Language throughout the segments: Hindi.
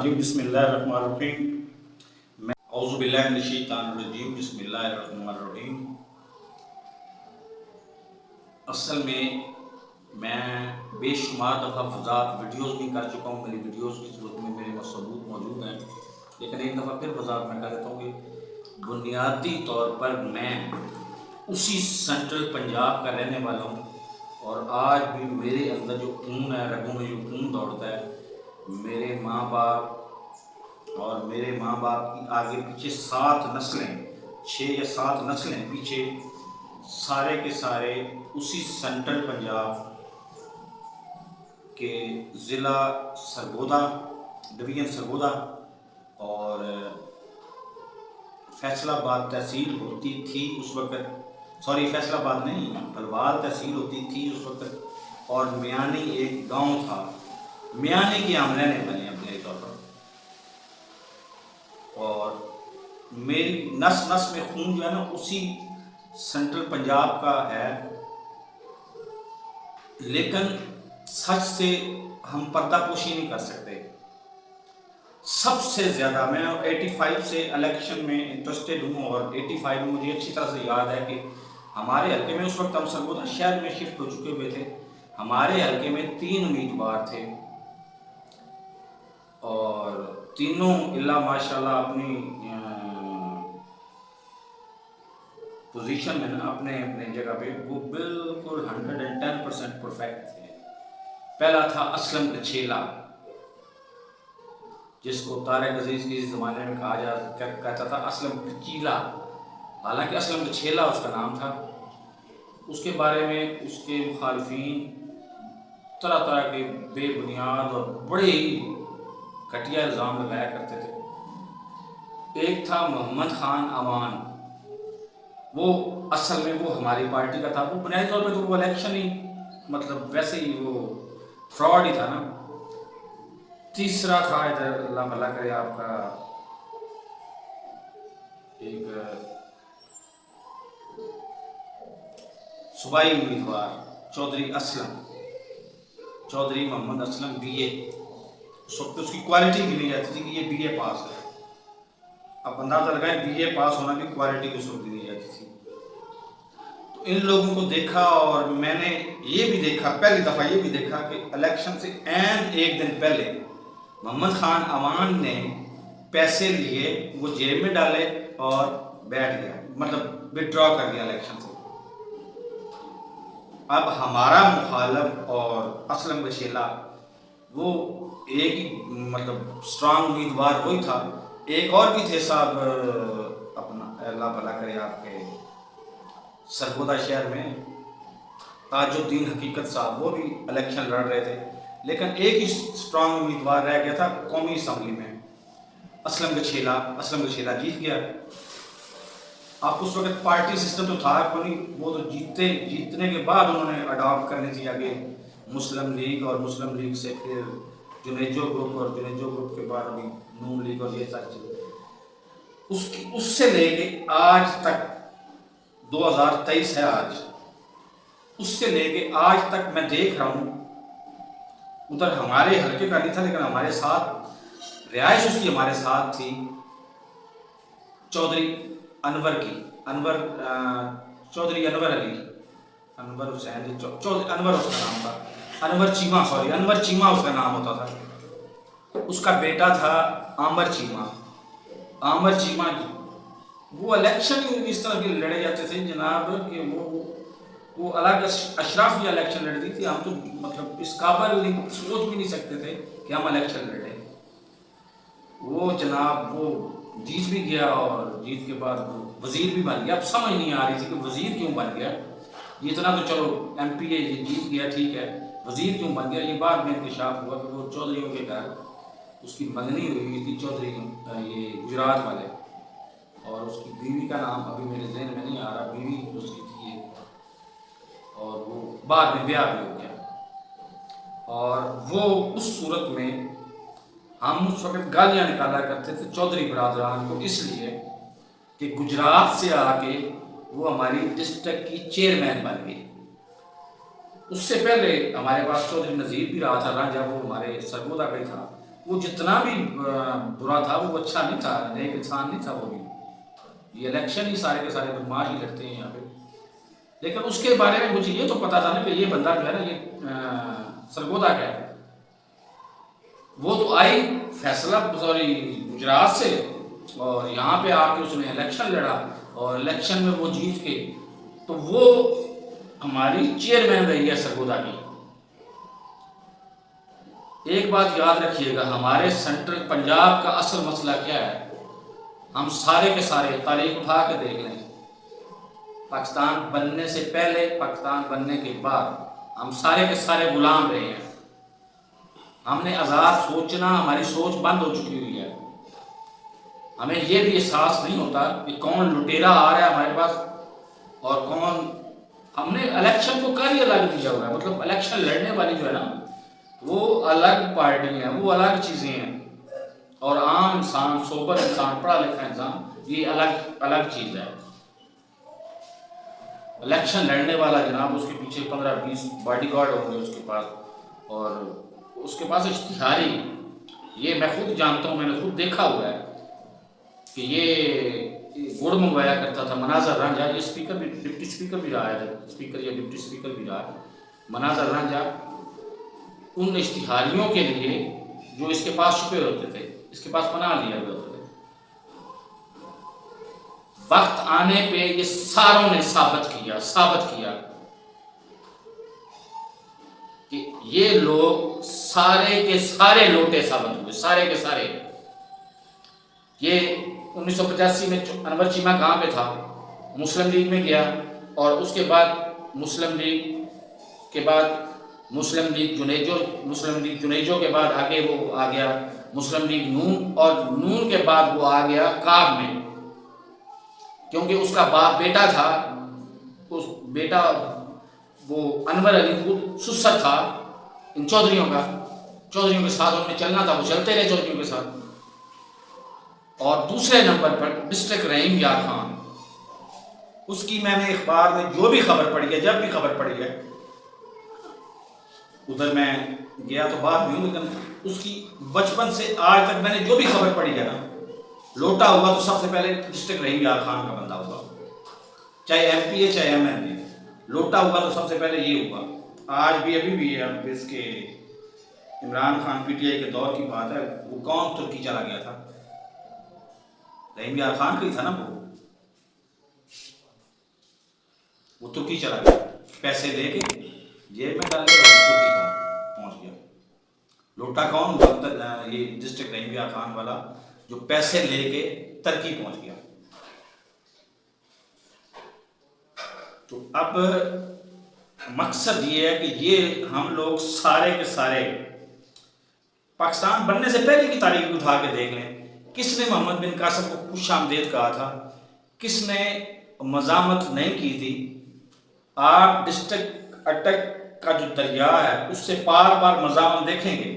रजीम बिस्मिल्लाहिर्रहमानिर्रहीम। मैं औज़ु बिल्लाहि मिनश शैतानिर रजीम बिस्मिल्लाहिर्रहमानिर्रहीम। असल में मैं बेशुमार दफ़ा वज़ाहत वीडियोज़ भी कर चुका हूँ। मेरी वीडियोज़ की सूरत में मेरे सबूत मौजूद हैं, लेकिन एक दफ़ा फिर वज़ाहत मैं कर देता हूँ कि बुनियादी तौर पर मैं उसी सेंट्रल पंजाब का रहने वाला हूँ और आज भी मेरे अंदर जो खून है, रगों में जो खून दौड़ता है, मेरे माँ बाप और मेरे माँ बाप की आगे पीछे 7 नस्लें, 6 या 7 नस्लें पीछे सारे के सारे उसी सेंट्रल पंजाब के ज़िला सरगोदा, डिवीज़न सरगोदा और फैसलाबाद तहसील होती थी उस वक़्त। सॉरी, फैसलाबाद नहीं, बलवाल तहसील होती थी उस वक़्त। और मियानी एक गांव था, मियानी की हम रहने वाले हैं अपने तौर पर। और मेरी नस नस में खून जो है ना उसी सेंट्रल पंजाब का है, लेकिन सच से हम पर्दापोशी नहीं कर सकते। सबसे ज़्यादा मैं 85 से इलेक्शन में इंटरेस्टेड हूँ और 85 में मुझे अच्छी तरह से याद है कि हमारे हल्के में उस वक्त हम सरगोदा शहर में शिफ्ट हो चुके हुए थे। हमारे हल्के में 3 उम्मीदवार थे और तीनों इल्ला माशाल्लाह अपनी पोजीशन में ना अपने अपने जगह पे वो बिल्कुल 110% परफेक्ट थे। पहला था असलम कछेला, जिसको तारिक अजीज के ज़माने में कहा जा कहता था असलम कचीला, हालांकि असलम कछेला उसका नाम था। उसके बारे में उसके मुखालफीन तरह तरह के बेबुनियाद और बड़े ही घटिया इल्ज़ाम लगाया करते थे। एक था मोहम्मद खान अमान, वो असल में वो हमारी पार्टी का था। वो बुनियादी तौर पे तो वो इलेक्शन ही मतलब वैसे ही वो फ्रॉड ही था ना। तीसरा था, इधर अल्लाह भला करे आपका, एक सूबाई उम्मीदवार चौधरी असलम, चौधरी मोहम्मद असलम BA। उस वक्त उसकी क्वालिटी गिनी जाती थी कि ये BA पास है। अब अंदाजा लगाएं BA पास होना की क्वालिटी उस वक्त गिनी जाती थी। तो इन लोगों को देखा और मैंने ये भी देखा, पहली दफ़ा ये भी देखा कि इलेक्शन से एक दिन पहले मोहम्मद खान अमान ने पैसे लिए, वो जेब में डाले और बैठ गया, मतलब विड्रॉ कर दिया इलेक्शन से। अब हमारा मुखालफ और असलम कछेला वो एक ही मतलब स्ट्रांग उम्मीदवार वही था। एक और भी थे साहब, अपना अल्लाह भला करे आपके सरगोदा शहर में ताजुद्दीन हकीकत साहब, वो भी इलेक्शन लड़ रहे थे, लेकिन एक ही स्ट्रांग उम्मीदवार रह गया था कौमी असम्बली में, असलम कछेला जीत गया। आप उस वक्त पार्टी सिस्टम तो था नहीं, वो तो जीतने के बाद उन्होंने अडॉप्ट करनी थी आगे मुस्लिम लीग, और मुस्लिम लीग से फिर जुनेजो ग्रुप, और जुनेजो ग्रुप के बाद अभी नून लीग, और ये सारी चीज़ें उससे लेके आज तक 2023 है आज, उससे लेके आज तक मैं देख रहा हूँ। उधर हमारे हल्के का नहीं था, लेकिन हमारे साथ रिहाइश उसकी हमारे साथ थी चौधरी अनवर की, चौधरी अनवर अली, अनवर हुसैन चौधरी, अनवर उसका नाम था, अनवर चीमा उसका नाम होता था। उसका बेटा था आमर चीमा जी। वो इलेक्शन इस तरह के लड़े जाते थे जनाब कि वो अलग अशराफिया इलेक्शन लड़ती थी। हम तो मतलब इस काबिल नहीं, सोच भी नहीं सकते थे कि हम इलेक्शन लड़े। वो जनाब वो जीत भी गया और जीत के बाद वजीर भी बन गया। अब समझ नहीं आ रही थी कि वजीर क्यों बन गया। ये इतना तो चलो MP है, ये जीत गया ठीक है, वजीर क्यों बन गया ये बाद में इंकशाफ हुआ कि वो चौधरीयों के घर उसकी मंगनी हुई थी, चौधरी ये गुजरात वाले, और उसकी बीवी का नाम अभी मेरे जहन में नहीं आ रहा, बीवी उसकी थी ये, और वो बाद में ब्याह भी हो गया। और वो उस सूरत में हम उस वक्त गालियाँ निकाला करते थे चौधरी बरादरान को, इसलिए कि गुजरात से आके वो हमारी डिस्ट्रिक्ट की चेयरमैन बन गई। उससे पहले हमारे पास चौधरी नज़ीर भी रहा था, जब वो हमारे सरगोदा का ही था, वो जितना भी बुरा था वो अच्छा नहीं था, नेक इंसान नहीं था वो भी। ये इलेक्शन ही सारे के सारे बदमाश ही लड़ते हैं यहाँ पे। लेकिन उसके बारे में मुझे ये तो पता था ना कि ये बंदा जो है ना, ये सरगोदा का है। वो तो आई फैसला सॉरी गुजरात से, और यहाँ पे आके उसने इलेक्शन लड़ा, और इलेक्शन में वो जीत के, तो वो हमारी चेयरमैन रही है सरगोदा की। एक बात याद रखिएगा, हमारे सेंट्रल पंजाब का असल मसला क्या है, हम सारे के सारे तारीख उठा के देख लें, पाकिस्तान बनने से पहले, पाकिस्तान बनने के बाद, हम सारे के सारे गुलाम रहे हैं। हमने आज़ाद सोचना, हमारी सोच बंद हो चुकी हुई है। हमें ये भी एहसास नहीं होता कि कौन लुटेरा आ रहा है हमारे पास और कौन। हमने इलेक्शन को कर ही अलग दिया हुआ है, मतलब इलेक्शन लड़ने वाली जो है ना, वो अलग पार्टी है, वो अलग चीज़ें हैं, और आम इंसान, सोबर इंसान, पढ़ा लिखा इंसान, ये अलग अलग चीज़ है। इलेक्शन लड़ने वाला जनाब, उसके पीछे 15-20 बॉडीगार्ड होंगे उसके पास, और उसके पास इश्तिहारी, ये मैं खुद जानता हूँ, मैंने खुद देखा हुआ है कि ये गुड़ मंगवाया करता था मनाजर रांझा। ये स्पीकर भी, डिप्टी स्पीकर भी रहा है, स्पीकर या डिप्टी स्पीकर भी रहा है मनाजर रांझा। उन इश्तिहारियों के लिए जो इसके पास छुपे होते थे, इसके पास पनाह लिया हुए होते थे, वक्त आने पे ये सारों ने साबित किया कि ये लोग सारे के सारे लोटे साबित हुए, सारे के सारे। ये 1985 में अनवर चीमा कहाँ पे था, मुस्लिम लीग में गया, और उसके बाद मुस्लिम लीग जुनेजो के बाद आगे वो आ गया मुस्लिम लीग नून, और नून के बाद वो आ गया काब में, क्योंकि उसका बाप बेटा था, उस बेटा वो अनवर अली खुद सुसर था इन चौधरियों के साथ उनमें चलना था, वो चलते रहे चौधरियों के साथ। और दूसरे नंबर पर डिस्ट्रिक्ट रहीम यार खान, उसकी मैंने अखबार में जो भी खबर पड़ी है, जब भी खबर पड़ी है, उधर मैं गया तो बात नहीं, लेकिन उसकी बचपन से आज तक मैंने जो भी खबर पड़ी है ना, लोटा हुआ तो सबसे पहले डिस्ट्रिक्ट रहीम यार खान का बंदा हुआ, चाहे MP है चाहे MLA, लोटा हुआ तो सबसे पहले ये हुआ। आज भी अभी भी है, इसके इमरान खान PTI के दौर की बात है, वो कौन तुर्की चला गया था, रहीम यार खान का ही था ना, वो तुर्की चला गया, पैसे लेके जेब में डाल के तुर्की पहुंच गया। लोटा कौन, ये डिस्ट्रिक्ट रहीम यार खान वाला जो पैसे लेके तुर्की पहुंच गया। तो अब मकसद ये है कि ये हम लोग सारे के सारे पाकिस्तान बनने से पहले की तारीख उठा के देख लें, किसने मोहम्मद बिन कासिम को खुशामदीद कहा था, किसने मजामत नहीं की थी। आप डिस्ट्रिक्ट अटक का जो दरिया है उससे पार पार मजामत देखेंगे,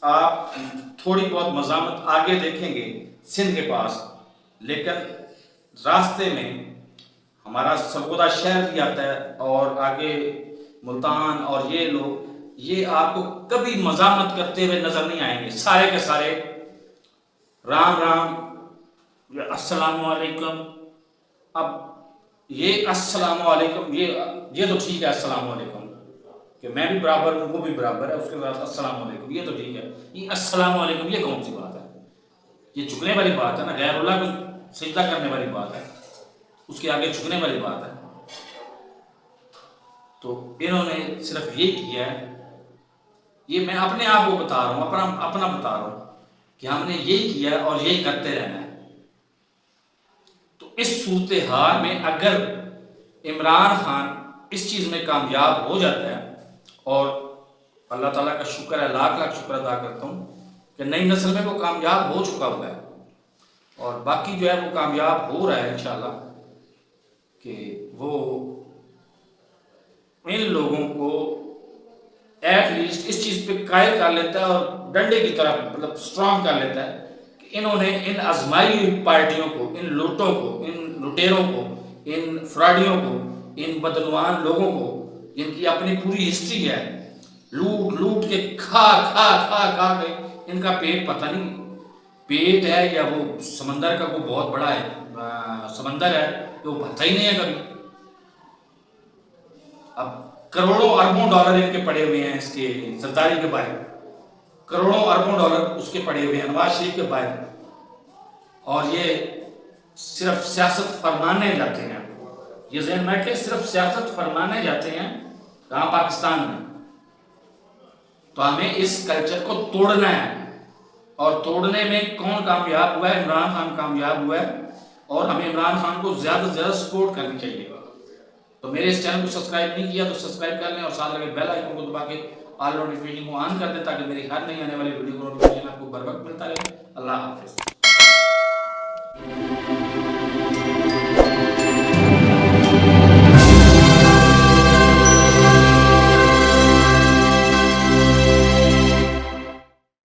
आप थोड़ी बहुत मजामत आगे देखेंगे सिंध के पास, लेकिन रास्ते में हमारा सरगोदा शहर भी आता है, और आगे मुल्तान, और ये लोग, ये आपको कभी मजामत करते हुए नजर नहीं आएंगे। सारे के सारे राम राम, अस्सलाम वालेकुम। अब ये अस्सलाम वालेकुम, ये तो ठीक है, अस्सलाम वालेकुम कि मैं भी बराबर हूँ, वो भी बराबर है, उसके साथ अस्सलाम वालेकुम, ये तो ठीक है। ये अस्सलाम वालेकुम ये कौन सी बात है, ये झुकने वाली बात है ना, गैरुल्लाह को सिजदा करने वाली बात है, उसके आगे झुकने वाली बात है। तो इन्होंने सिर्फ ये किया है, ये मैं अपने आप को बता रहा हूँ, अपना बता रहा हूँ कि हमने यही किया और यही करते रहना है। तो इस सूरत हाल में अगर इमरान खान इस चीज़ में कामयाब हो जाता है, और अल्लाह ताला का शुक्र है, लाख लाख शुक्र अदा करता हूँ कि नई नस्ल में वो कामयाब हो चुका हुआ है, और बाकी जो है वो कामयाब हो रहा है इंशाल्लाह, कि वो इन लोगों को एटलीस्ट इस चीज़ पे कायल कर लेता है, और डंडे की तरह मतलब स्ट्रांग कर लेता है कि इन्होंने इन आजमाई हुई पार्टियों को, इन लूटों को, इन लुटेरों को, इन फ्रॉडियों को, इन बदनवान लोगों को, जिनकी अपनी पूरी हिस्ट्री है, लूट लूट के खा खा खा खा के इनका पेट पता नहीं पेट है या वो समंदर का कोई बहुत बड़ा है समंदर है कि वो भरता ही नहीं है कभी। अब करोड़ों अरबों डॉलर इनके पड़े हुए हैं इसके जरदारी के बाहर, करोड़ों अरबों डॉलर उसके पड़े हुए हैं नवाज शरीफ के बाहर, और ये सिर्फ सियासत फरमाने जाते हैं। ये ज़हन में रखें, सिर्फ सियासत फरमाने जाते हैं कहाँ, पाकिस्तान में। तो हमें इस कल्चर को तोड़ना है, और तोड़ने में कौन कामयाब हुआ है? इमरान खान कामयाब हुआ है, और हमें इमरान खान को ज़्यादा से ज़्यादा सपोर्ट करनी चाहिए। तो मेरे इस चैनल को सब्सक्राइब नहीं किया तो सब्सक्राइब कर लें, और साथ लगे बेल आइकन को दबा के ऑल नोटिफिकेशन को ऑन कर दें, ताकि मेरी हर नई आने वाली वीडियो को नोटिफिकेशन आपको बर वक्त मिलता रहे। अल्लाह हाफिज़।